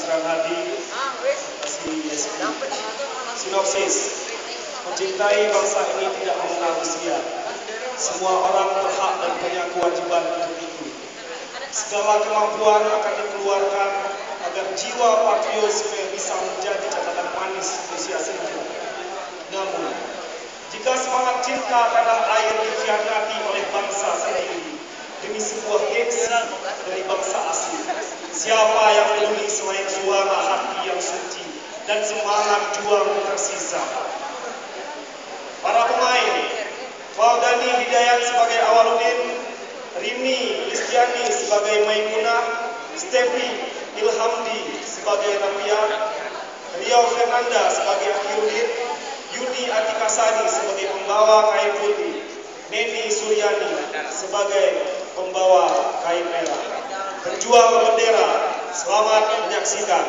sedang hadir. Kasih sinopsis. Mencintai bangsa ini tidak mengenal usia. Semua orang berhak dan punya kewajiban untuk itu. Segala kemampuan akan dikeluarkan agar jiwa patriotisme bisa menjadi catatan manis usia senja. Namun, jika semangat cinta tanah air dikhianati oleh bangsa sendiri demi sebuah gengsi dari bangsa asli, siapa yang peduli selain suara hati yang suci dan semangat juang tersisa? Para pemain, Faldani Hidayat sebagai Awaludin, Rini Listiani sebagai Maimunah, Stefi Ilhamdi sebagai Rafian, Riau Fernanda sebagai Akhirudin, Yuni Atikasani sebagai pembawa kain putih, Neni Suryani sebagai pembawa kain merah. Berjuang bendera, selamat menyaksikan.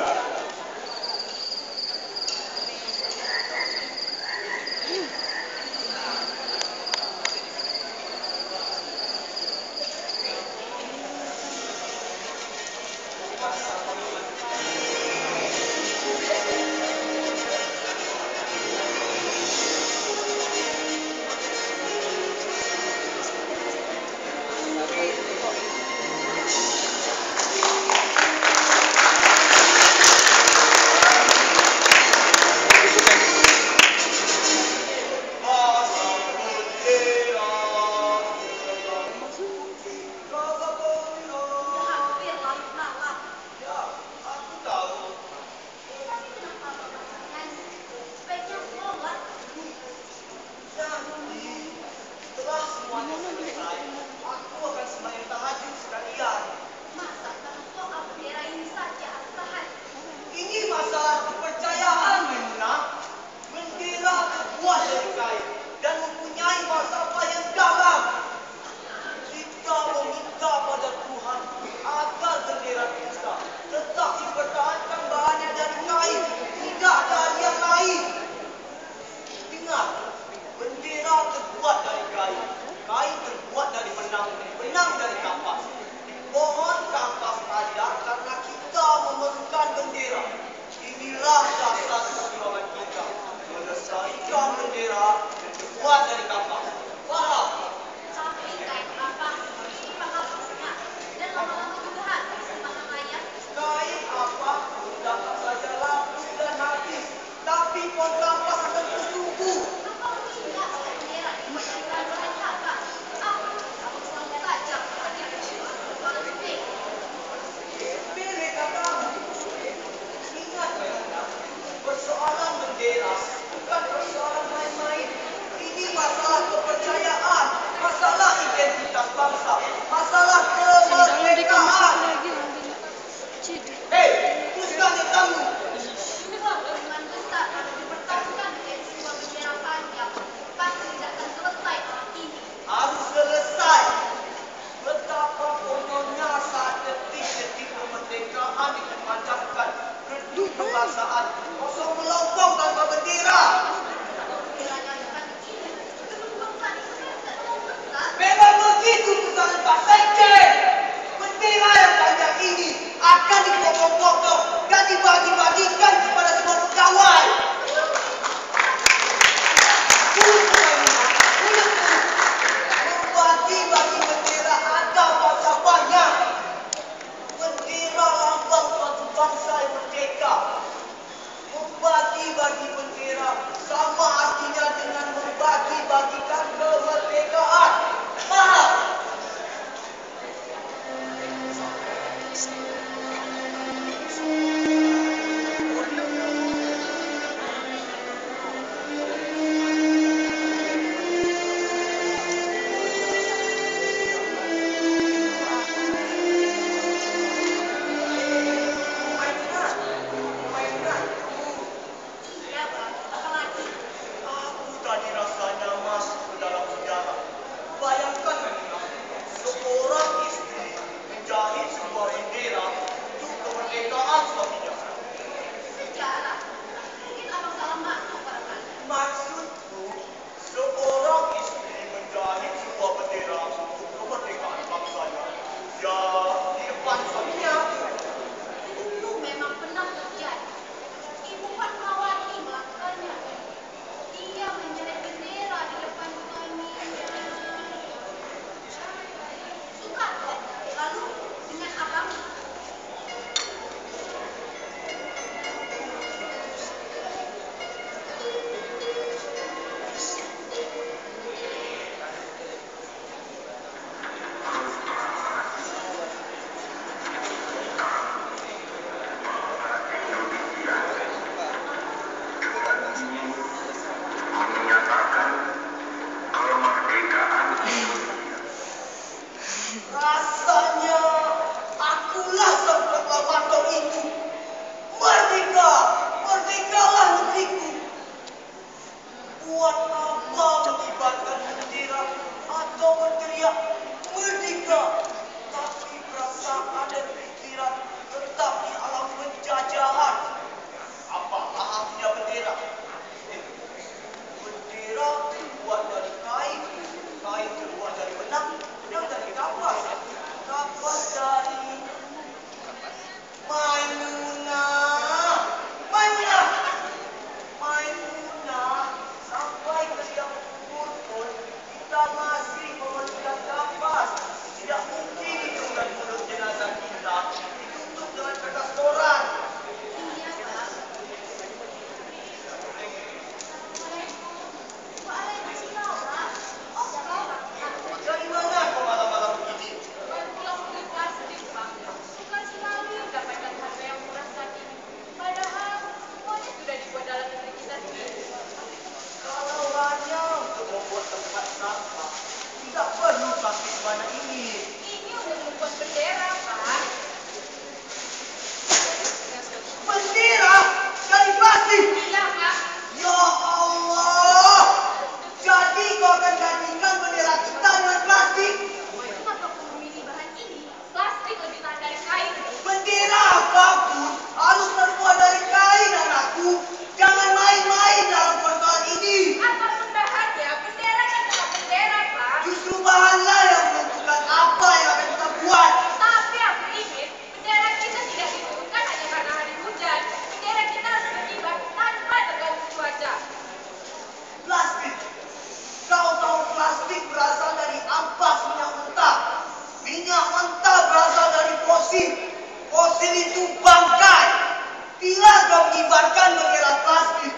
mengibarkan bendera pasti.